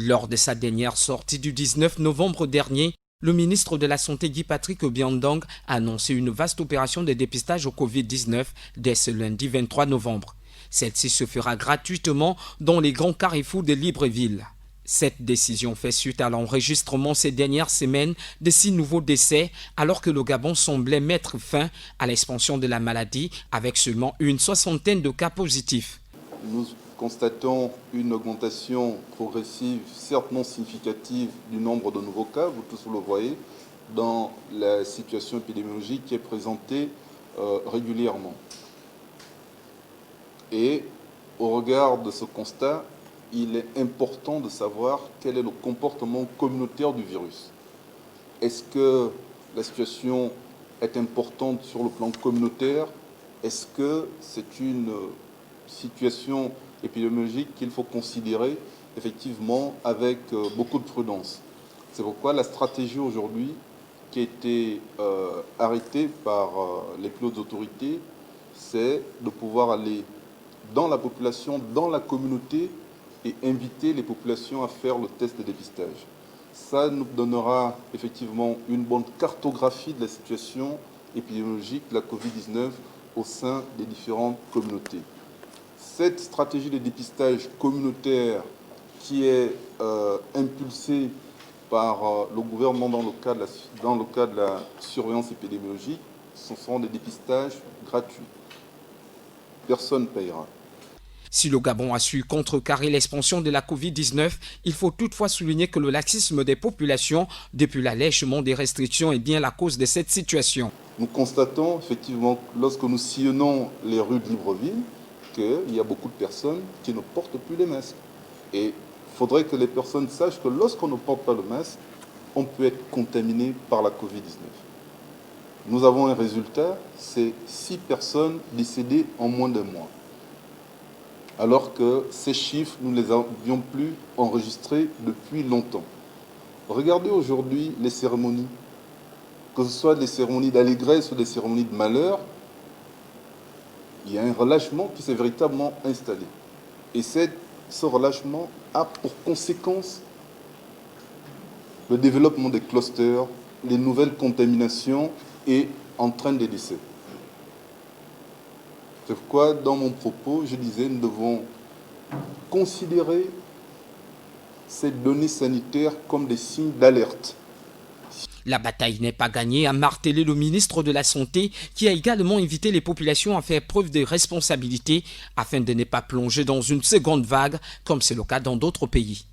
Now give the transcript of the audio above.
Lors de sa dernière sortie du 19 novembre dernier, le ministre de la Santé Guy Patrick Obiandong a annoncé une vaste opération de dépistage au Covid-19 dès ce lundi 23 novembre. Celle-ci se fera gratuitement dans les grands carrefours de Libreville. Cette décision fait suite à l'enregistrement ces dernières semaines de 6 nouveaux décès, alors que le Gabon semblait mettre fin à l'expansion de la maladie avec seulement une soixantaine de cas positifs. Nous constatons une augmentation progressive, certes non significative, du nombre de nouveaux cas, vous tous le voyez, dans la situation épidémiologique qui est présentée régulièrement. Et au regard de ce constat, il est important de savoir quel est le comportement communautaire du virus. Est-ce que la situation est importante sur le plan communautaire? Est-ce que c'est une situation épidémiologique qu'il faut considérer effectivement avec beaucoup de prudence? C'est pourquoi la stratégie aujourd'hui qui a été arrêtée par les plus hautes autorités, c'est de pouvoir aller dans la population, dans la communauté, et inviter les populations à faire le test de dépistage. Ça nous donnera effectivement une bonne cartographie de la situation épidémiologique de la Covid-19 au sein des différentes communautés. Cette stratégie de dépistage communautaire qui est impulsée par le gouvernement dans le cadre de la surveillance épidémiologique, ce sont des dépistages gratuits. Personne ne payera. Si le Gabon a su contrecarrer l'expansion de la Covid-19, il faut toutefois souligner que le laxisme des populations depuis l'allègement des restrictions est bien la cause de cette situation. Nous constatons effectivement, lorsque nous sillonnons les rues de Libreville, qu'il y a beaucoup de personnes qui ne portent plus les masques. Et il faudrait que les personnes sachent que lorsqu'on ne porte pas le masque, on peut être contaminé par la Covid-19. Nous avons un résultat, c'est 6 personnes décédées en moins d'un mois. Alors que ces chiffres, nous ne les avions plus enregistrés depuis longtemps. Regardez aujourd'hui les cérémonies, que ce soit des cérémonies d'allégresse ou des cérémonies de malheur, il y a un relâchement qui s'est véritablement installé. Et ce relâchement a pour conséquence le développement des clusters, les nouvelles contaminations et entraîne des décès. C'est pourquoi, dans mon propos, je disais nous devons considérer ces données sanitaires comme des signes d'alerte. La bataille n'est pas gagnée, a martelé le ministre de la Santé, qui a également invité les populations à faire preuve de responsabilité afin de ne pas plonger dans une seconde vague, comme c'est le cas dans d'autres pays.